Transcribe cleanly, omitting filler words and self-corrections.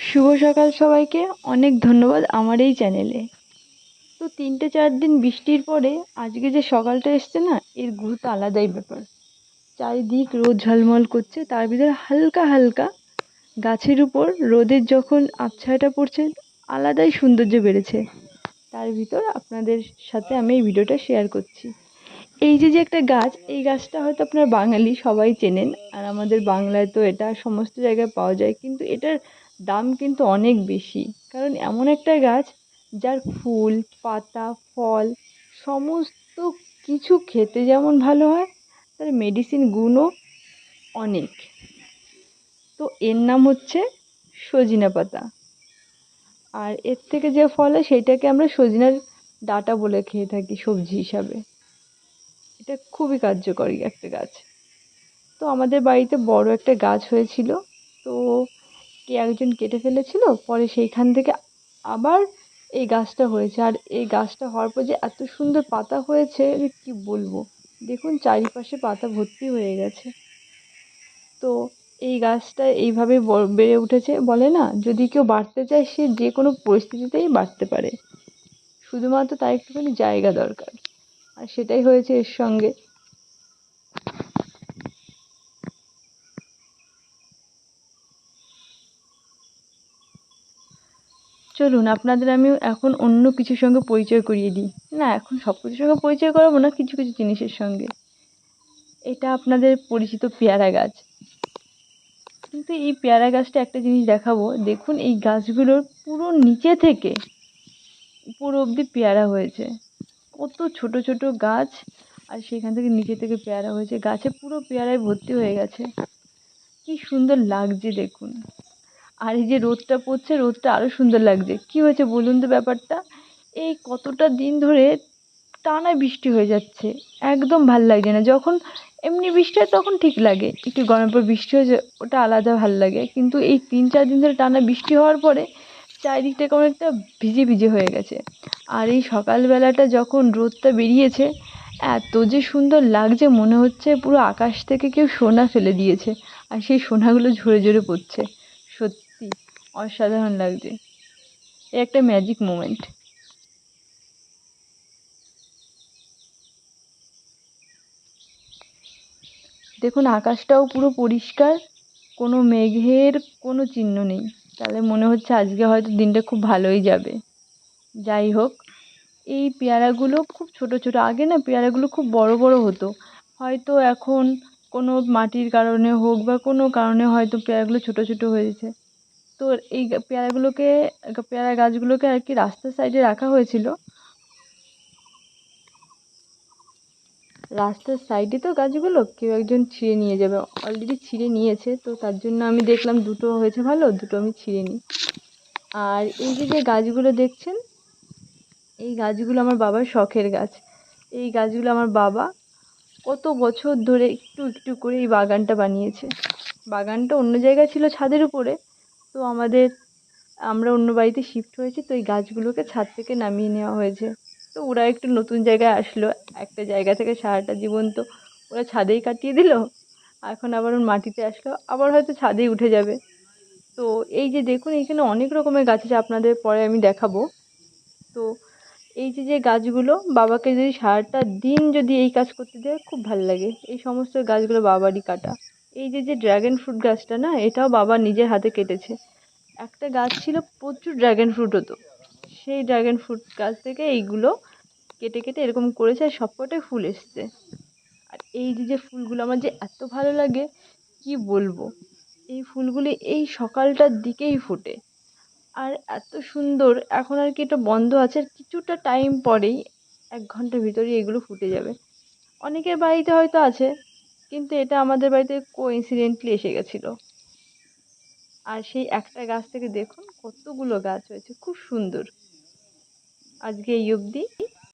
শুভ সকাল সবাইকে। অনেক ধন্যবাদ আমার এই চ্যানেলে। তো 3-4 দিন বৃষ্টির পরে আজকে যে সকালটা এসছে না, এর গুরুত্ব আলাদাই ব্যাপার। চারিদিক রোদ ঝলমল করছে, তার ভিতরে হালকা হালকা গাছের উপর রোদের যখন আবছায়াটা পড়ছে, আলাদাই সৌন্দর্য বেড়েছে। তার ভিতর আপনাদের সাথে আমি এই ভিডিওটা শেয়ার করছি। এই যে যে একটা গাছ, এই গাছটা হয়তো আপনার বাঙালি সবাই চেনেন, আর আমাদের বাংলায় তো এটা সমস্ত জায়গায় পাওয়া যায়, কিন্তু এটার দাম কিন্তু অনেক বেশি। কারণ এমন একটা গাছ যার ফুল, পাতা, ফল সমস্ত কিছু খেতে যেমন ভালো হয়, তার মেডিসিন গুণও অনেক। তো এর নাম হচ্ছে সজিনা পাতা। আর এর থেকে যে ফল হয় সেইটাকে আমরা সজিনার ডাঁটা বলে খেয়ে থাকি সবজি হিসাবে। এটা খুবই কার্যকরী একটা গাছ। তো আমাদের বাড়িতে বড় একটা গাছ হয়েছিল, তো কে একজন কেটে ফেলেছিল, পরে সেইখান থেকে আবার এই গাছটা হয়েছে। আর এই গাছটা হওয়ার পর যে এত সুন্দর পাতা হয়েছে যে কি বলবো, দেখুন চারিপাশে পাতা ভর্তি হয়ে গেছে। তো এই গাছটা এইভাবে বেড়ে উঠেছে। বলে না, যদি কেউ বাড়তে চায় সে যে কোনো পরিস্থিতিতেই বাড়তে পারে, শুধুমাত্র তার একটুখানি জায়গা দরকার। আর সেটাই হয়েছে এর সঙ্গে। চলুন আপনাদের আমি এখন অন্য কিছুর সঙ্গে পরিচয় করিয়ে দিই। না, এখন সব কিছুর সঙ্গে পরিচয় করাবো না, কিছু কিছু জিনিসের সঙ্গে। এটা আপনাদের পরিচিত পেয়ারা গাছ। কিন্তু এই পেয়ারা গাছটা একটা জিনিস দেখাবো, দেখুন এই গাছগুলোর পুরো নিচে থেকে উপর অবধি পেয়ারা হয়েছে। কত ছোট ছোট গাছ, আর সেখান থেকে নিচে থেকে পেয়ারা হয়েছে, গাছে পুরো পেয়ারায় ভর্তি হয়ে গেছে। কি সুন্দর লাগছে দেখুন। আর এই যে রোদটা পড়ছে, রোদটা আরো সুন্দর লাগছে। কি হয়েছে বলুন তো ব্যাপারটা? এই কতটা দিন ধরে টানা বৃষ্টি হয়ে যাচ্ছে, একদম ভাল লাগছে না। যখন এমনি বৃষ্টি হয় তখন ঠিক লাগে, একটু গরমের পর বৃষ্টি হয়েছে ওটা আলাদা ভাল লাগে, কিন্তু এই 3-4 দিন ধরে টানা বৃষ্টি হওয়ার পরে চারিদিকটা কেমন একটা ভিজে ভিজে হয়ে গেছে। আর এই সকালবেলাটা যখন রোদটা বেরিয়েছে, এত যে সুন্দর লাগছে, মনে হচ্ছে পুরো আকাশ থেকে কেউ সোনা ফেলে দিয়েছে, আর সেই সোনাগুলো ঝরে ঝরে পড়ছে। সত্যি অসাধারণ লাগছে। এ একটা ম্যাজিক মোমেন্ট। দেখুন আকাশটাও পুরো পরিষ্কার, কোনো মেঘের কোনো চিহ্ন নেই। তাহলে মনে হচ্ছে আজকে হয়তো দিনটা খুব ভালোই যাবে। যাই হোক, এই পেয়ারাগুলো খুব ছোট ছোট, আগে না পেয়ারাগুলো খুব বড় বড় হতো। হয়তো এখন কোনো মাটির কারণে হোক বা কোনো কারণে হয়তো পেয়ারাগুলো ছোট ছোট হয়েছে। তো এই পেয়ারাগুলোকে, পেয়ারা গাছগুলোকে আর কি রাস্তার সাইডে রাখা হয়েছিল। রাস্তার সাইডে তো গাছগুলো কেউ একজন ছিঁড়ে নিয়ে যাবে, অলরেডি ছিঁড়ে নিয়েছে, তো তার জন্য আমি দেখলাম দুটো হয়েছে ভালো, দুটো আমি ছিঁড়ে নিই। আর এই যে যে গাছগুলো দেখছেন, এই গাছগুলো আমার বাবার শখের গাছ। এই গাছগুলো আমার বাবা কত বছর ধরে একটু একটু করে এই বাগানটা বানিয়েছে। বাগানটা অন্য জায়গায় ছিল ছাদের উপরে, তো আমরা অন্য বাড়িতে শিফট হয়েছি, তো এই গাছগুলোকে ছাদ থেকে নামিয়ে নেওয়া হয়েছে। তো ওরা একটু নতুন জায়গায় আসলো, একটা জায়গা থেকে সারাটা জীবন তো ওরা ছাদেই কাটিয়ে দিল, এখন আবার ওর মাটিতে আসলো, আবার হয়তো ছাদেই উঠে যাবে। তো এই যে দেখুন এখানে অনেক রকমের গাছ আছে, আপনাদের পরে আমি দেখাবো। তো এই যে যে গাছগুলো, বাবাকে যদি সারাটা দিন যদি এই কাজ করতে দেয় খুব ভালো লাগে। এই সমস্ত গাছগুলো বাবারই কাটা। এই যে যে ড্রাগন ফ্রুট গাছটা না, এটাও বাবা নিজের হাতে কেটেছে। একটা গাছ ছিল প্রচুর ড্রাগন ফ্রুট হতো, সেই ড্রাগন ফ্রুট গাছ থেকে এইগুলো কেটে কেটে এরকম করেছে, আর সবকটায় ফুল এসছে। আর এই যে যে ফুলগুলো আমার যে এত ভালো লাগে কি বলবো। এই ফুলগুলি এই সকালটার দিকেই ফোটে, আর এত সুন্দর। এখন আর কি এটা বন্ধ আছে, আর কিছুটা টাইম পরেই 1 ঘন্টার ভিতরেই এগুলো ফুটে যাবে। অনেকের বাড়িতে হয়তো আছে, কিন্তু এটা আমাদের বাড়িতে কোইন্সিডেন্টলি এসে গেছিলো। আর সেই একটা গাছ থেকে দেখুন কতগুলো গাছ হয়েছে, খুব সুন্দর। আজকে এই অবধি।